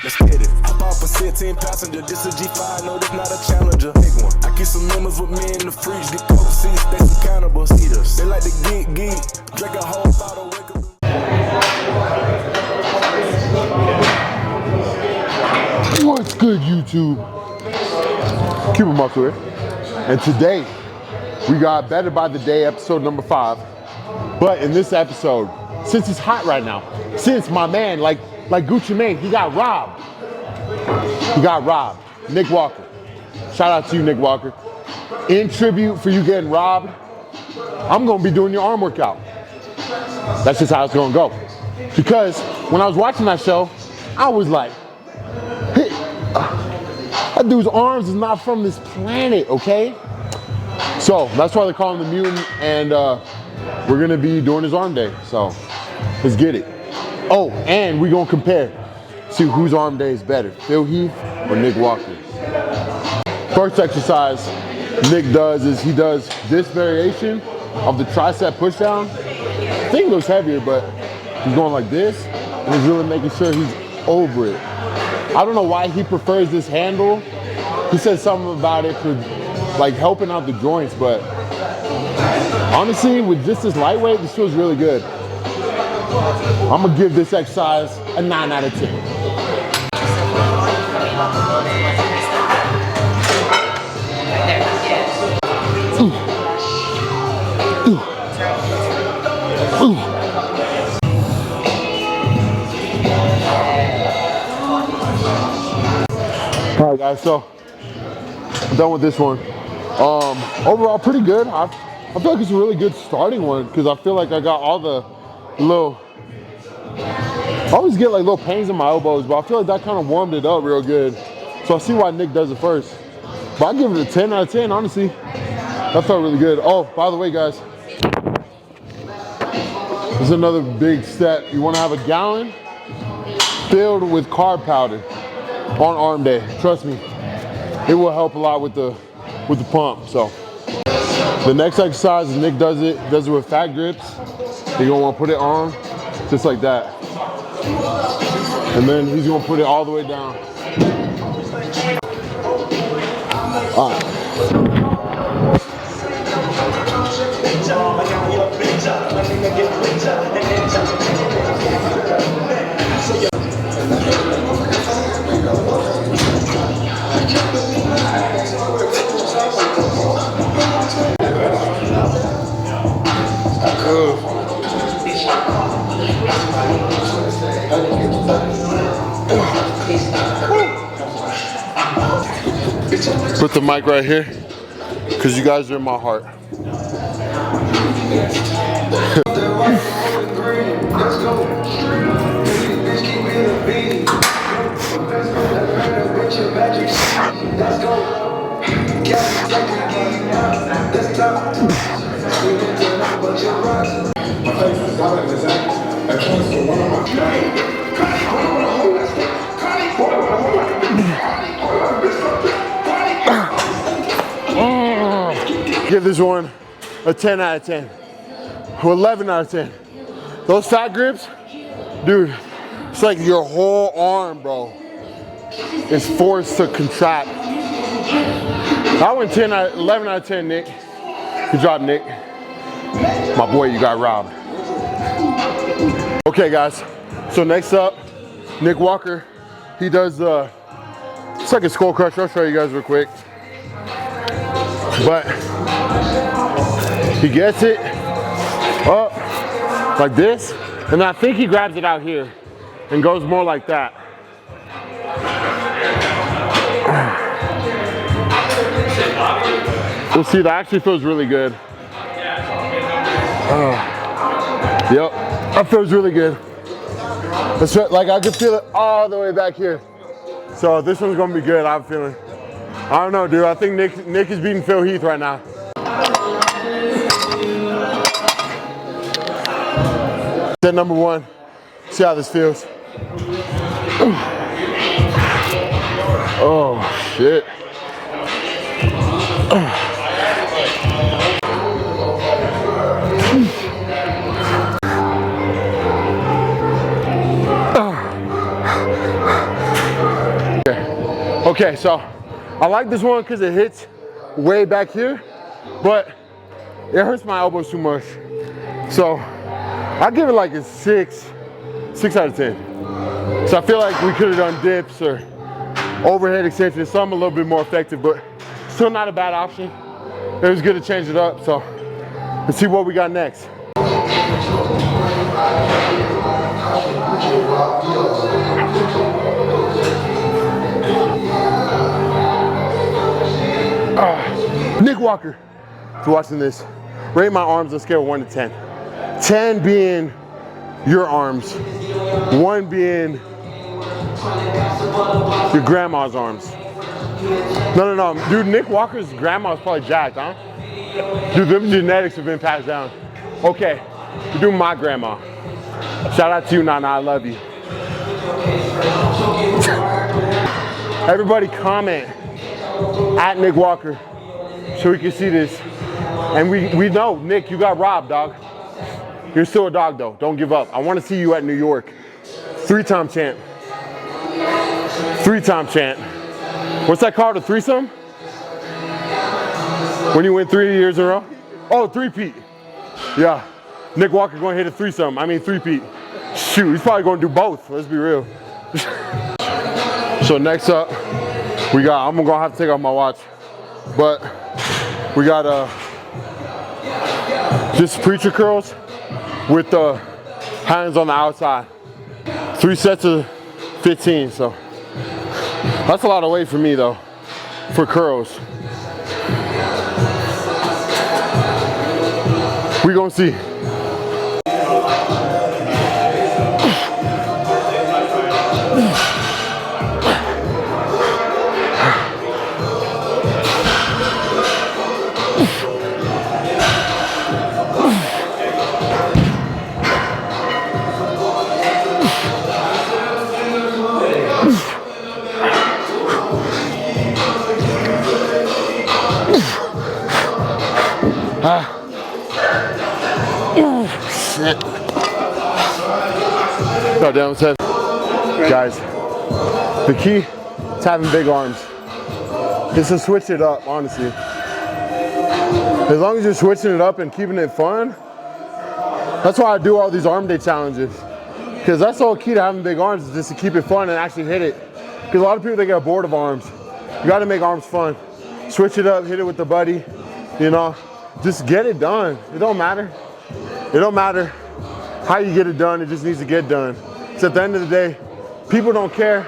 Let's get it. Hop off a 16 passenger. This a G5, no, this not a challenger. Big one. I keep some members with me in the fridge. Get coke seats, they some cannibals. Eaters. They like to geek. Drink a whole bottle, wake up. What's good, YouTube? Cuban here. And today, we got Better by the Day, episode number 5. But in this episode, since it's hot right now, since my man, like Gucci Mane, he got robbed. Nick Walker. Shout out to you, Nick Walker. In tribute for you getting robbed, I'm gonna be doing your arm workout. That's just how it's gonna go. Because when I was watching that show, I was like, hey, that dude's arms is not from this planet, okay? So that's why they call him the mutant, and we're gonna be doing his arm day, so let's get it. Oh, and we're gonna compare, see whose arm day is better, Phil Heath or Nick Walker. First exercise Nick does is he does this variation of the tricep push down. I think it looks heavier, but he's going like this, and he's really making sure he's over it. I don't know why he prefers this handle. He said something about it for like helping out the joints, but honestly, with just this lightweight, this feels really good. I'm gonna give this exercise a 9 out of 10. All right, guys, so I'm done with this one. Overall, pretty good. I feel like it's a really good starting one because I feel like I got all the little, I always get like little pains in my elbows, but I feel like that kind of warmed it up real good. So I see why Nick does it first. But I give it a 10 out of 10, honestly. That felt really good. Oh, by the way, guys, this is another big step. You want to have a gallon filled with carb powder on arm day. Trust me, it will help a lot with the pump. So the next exercise, Nick does it with fat grips. You're gonna want to put it on just like that, and then he's gonna put it all the way down. All right. Put the mic right here, because you guys are in my heart. Give this one a 10 out of 10, or 11 out of 10. Those fat grips, dude, it's like your whole arm, bro, is forced to contract. I went 11 out of 10, Nick. Good job, Nick. My boy, you got robbed. Okay, guys, so next up, Nick Walker. He does, it's like a skull crusher. I'll show you guys real quick. But he gets it up like this, and I think he grabs it out here and goes more like that. We'll see, that actually feels really good. Yep, that feels really good. That's right, like I can feel it all the way back here. So this one's gonna be good, I'm feeling. I don't know, dude. I think Nick is beating Phil Heath right now. Set number 1. See how this feels. Oh, shit. Okay, so I like this one because it hits way back here, but it hurts my elbows too much. So I give it like a 6 out of 10. So I feel like we could have done dips or overhead extensions, some a little bit more effective, but still not a bad option. It was good to change it up. So let's see what we got next. Nick Walker, if you're watching this, rate my arms on a scale of 1 to 10. 10 being your arms, 1 being your grandma's arms. No. Dude, Nick Walker's grandma's probably jacked, huh? Dude, them genetics have been passed down. Okay, we're doing my grandma. Shout out to you, Nana, I love you. Everybody comment at Nick Walker so we can see this. And we know, Nick, you got robbed, dog. You're still a dog, though. Don't give up. I want to see you at New York. 3-time champ. 3-time champ. What's that called, a threesome? When you win 3 years in a row? Oh, three-peat. Yeah. Nick Walker going to hit a threesome. I mean, three-peat. Shoot, he's probably going to do both. Let's be real. So next up, we got, I'm going to have to take off my watch, but we got just preacher curls with the hands on the outside. 3 sets of 15, so that's a lot of weight for me though, for curls. We gonna see. Shit. No, down said. Guys, the key is having big arms. Just to switch it up, honestly. As long as you're switching it up and keeping it fun, that's why I do all these arm day challenges. Because that's the whole key to having big arms, is just to keep it fun and actually hit it. Because a lot of people, they get bored of arms. You gotta make arms fun. Switch it up, hit it with the buddy, you know. Just get it done. It don't matter. It don't matter how you get it done, it just needs to get done. So at the end of the day, people don't care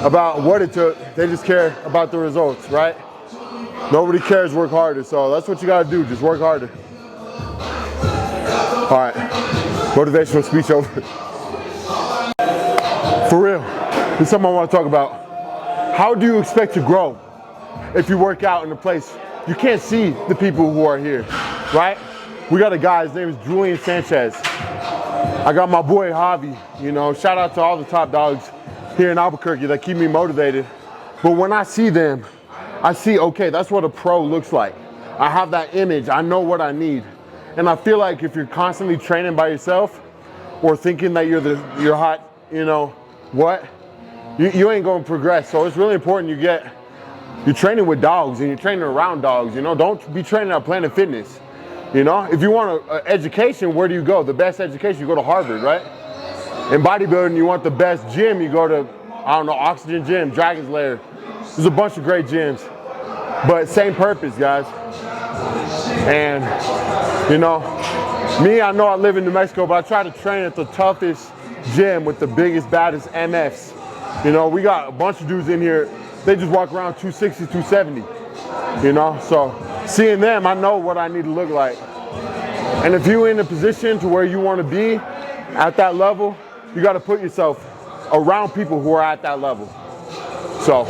about what it took, they just care about the results, right? Nobody cares, work harder. So that's what you gotta do, just work harder. All right, motivational speech over. For real, this is something I wanna talk about. How do you expect to grow if you work out in a place you can't see the people who are here, right? We got a guy, his name is Julian Sanchez. I got my boy Javi, you know, shout out to all the top dogs here in Albuquerque that keep me motivated. But when I see them, I see, okay, that's what a pro looks like. I have that image, I know what I need. And I feel like if you're constantly training by yourself or thinking that you're hot, you know, what? You ain't gonna progress. So it's really important you're training with dogs and you're training around dogs, you know? Don't be training at Planet Fitness, you know? If you want an education, where do you go? The best education, you go to Harvard, right? In bodybuilding, you want the best gym, you go to, I don't know, Oxygen Gym, Dragon's Lair. There's a bunch of great gyms, but same purpose, guys. And, you know, me, I know I live in New Mexico, but I try to train at the toughest gym with the biggest, baddest MFs. You know, we got a bunch of dudes in here, they just walk around 260, 270, you know? So seeing them, I know what I need to look like. And if you're in a position to where you want to be at that level, you got to put yourself around people who are at that level. So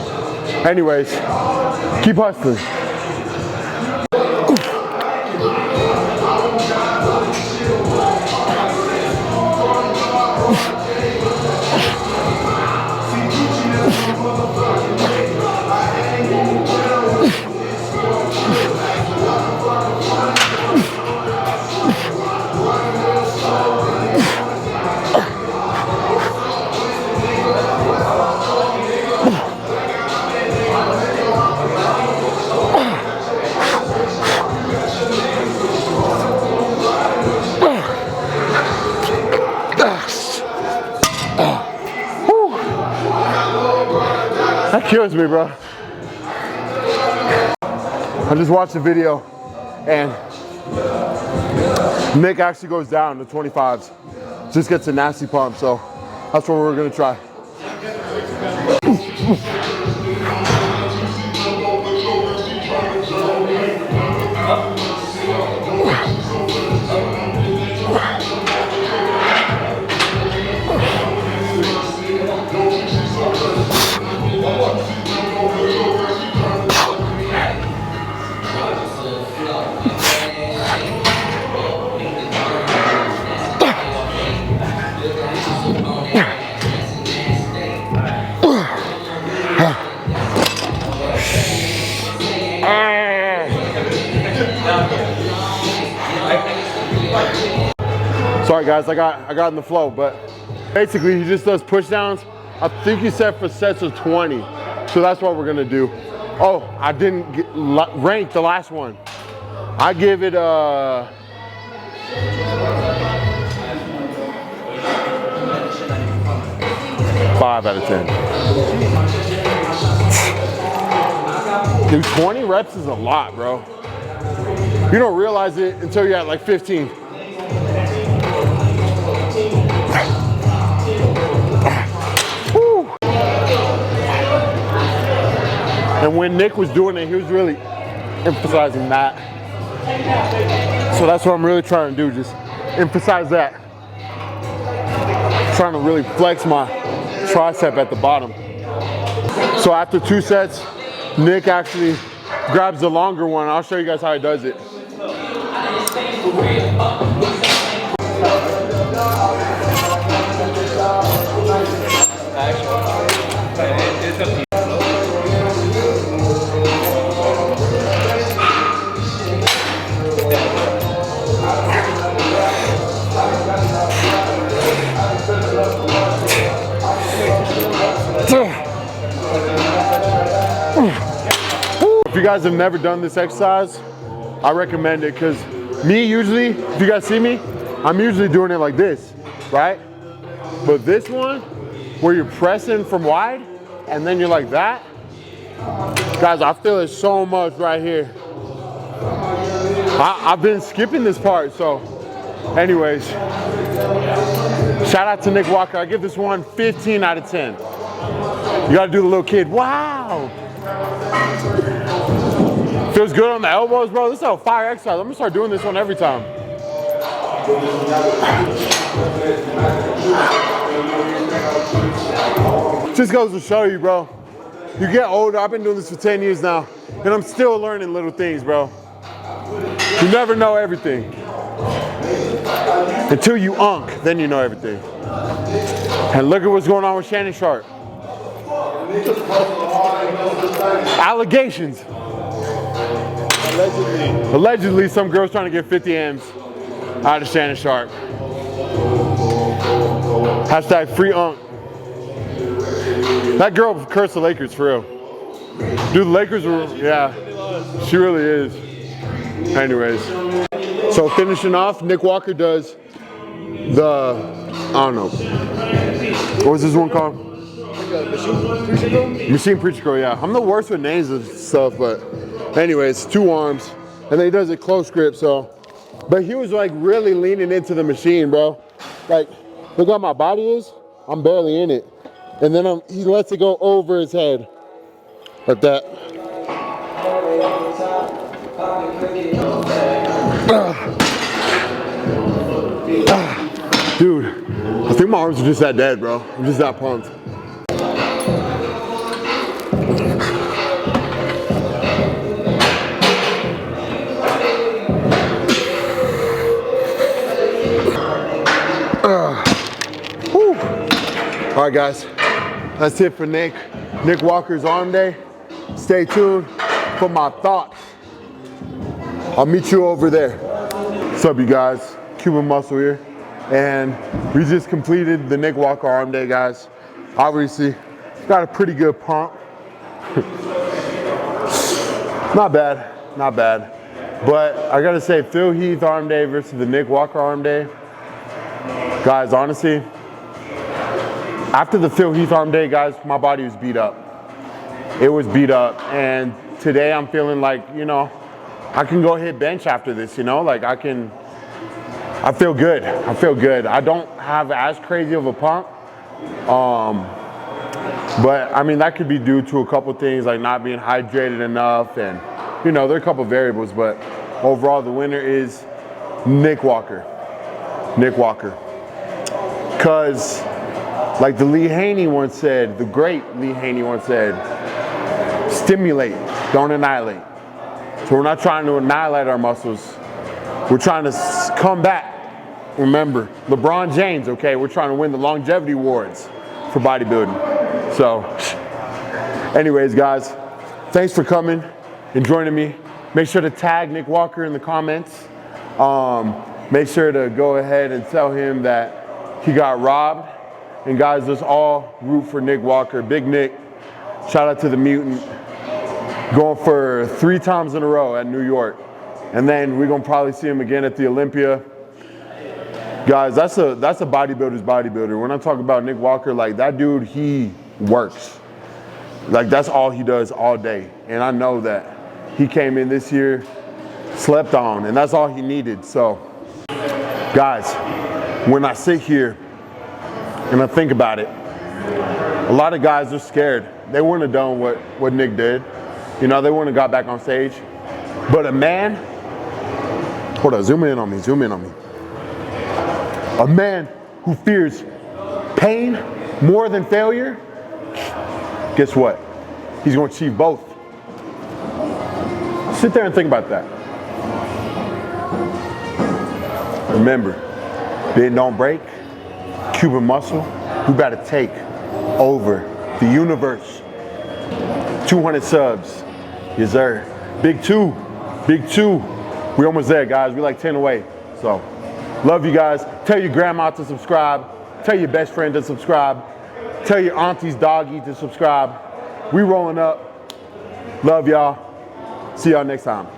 anyways, keep hustling. That kills me, bro. I just watched the video and Nick actually goes down to 25s. Just gets a nasty pump, so that's what we're gonna try. Sorry guys, I got in the flow, but basically he just does push downs. I think he said for sets of 20. So that's what we're gonna do. Oh, I didn't rank the last one. I give it a 5 out of 10. Dude, 20 reps is a lot, bro. You don't realize it until you're at like 15. And when Nick was doing it, he was really emphasizing that. So that's what I'm really trying to do, just emphasize that. Trying to really flex my tricep at the bottom. So after 2 sets, Nick actually grabs the longer one. I'll show you guys how he does it. If you guys have never done this exercise, I recommend it, because me usually, if you guys see me, I'm usually doing it like this, right? But this one, where you're pressing from wide, and then you're like that, guys, I feel it so much right here. I've been skipping this part, so anyways, shout out to Nick Walker. I give this one 15 out of 10. You gotta do the little kid, wow. Feels good on the elbows, bro. This is a fire exercise. I'm gonna start doing this one every time. Just goes to show you, bro. You get older. I've been doing this for 10 years now, and I'm still learning little things, bro. You never know everything. Until you then you know everything. And look at what's going on with Shannon Sharp. Allegations. Allegedly, some girl's trying to get 50 M's out of Shannon Sharp. Hashtag free Unk. That girl cursed the Lakers for real. Dude, the Lakers were, yeah, she really is. Anyways, so finishing off, Nick Walker does the, I don't know, what was this one called? Machine Preacher Girl, yeah. I'm the worst with names and stuff, but anyways, 2 arms, and then he does a close grip, so. But he was like really leaning into the machine, bro. Like, look how my body is, I'm barely in it. And then he lets it go over his head, like that. Dude, I think my arms are just that dead, bro. I'm just that pumped. All right, guys, that's it for Nick Walker's arm day. Stay tuned for my thoughts. I'll meet you over there. What's up, you guys? Cuban Muscle here, and we just completed the Nick Walker arm day, guys. Obviously, got a pretty good pump. Not bad, not bad. But I gotta say, Phil Heath arm day versus the Nick Walker arm day. Guys, honestly, after the Phil Heath arm day, guys, my body was beat up. it was beat up. And today I'm feeling like, you know, I can go hit bench after this, you know, like I feel good. I feel good. I don't have as crazy of a pump. But I mean, that could be due to a couple things like not being hydrated enough, and you know, there are a couple variables, but overall the winner is Nick Walker. Nick Walker. Cause like the Lee Haney once said, the great Lee Haney once said, stimulate, don't annihilate. So we're not trying to annihilate our muscles. We're trying to come back. Remember, LeBron James, okay? We're trying to win the longevity awards for bodybuilding. So, anyways, guys, thanks for coming and joining me. Make sure to tag Nick Walker in the comments. Make sure to go ahead and tell him that he got robbed. And guys, let's all root for Nick Walker. Big Nick, shout out to the Mutant. Going for 3 times in a row at New York. And then we're gonna probably see him again at the Olympia. Guys, that's a bodybuilder's bodybuilder. When I talk about Nick Walker, like that dude, he works. Like that's all he does all day. And I know that he came in this year, slept on, and that's all he needed. So guys, when I sit here and I think about it, a lot of guys are scared. They wouldn't have done what Nick did. You know, they wouldn't have got back on stage. But a man, hold on, zoom in on me. A man who fears pain more than failure, guess what? He's going to achieve both. Sit there and think about that. Remember, bend don't break, Cuban muscle, we about to take over the universe. 200 subs, yes sir. Big two. We almost there, guys. We like 10 away, so. Love you guys. Tell your grandma to subscribe. Tell your best friend to subscribe. Tell your auntie's doggy to subscribe. We rolling up. Love y'all. See y'all next time.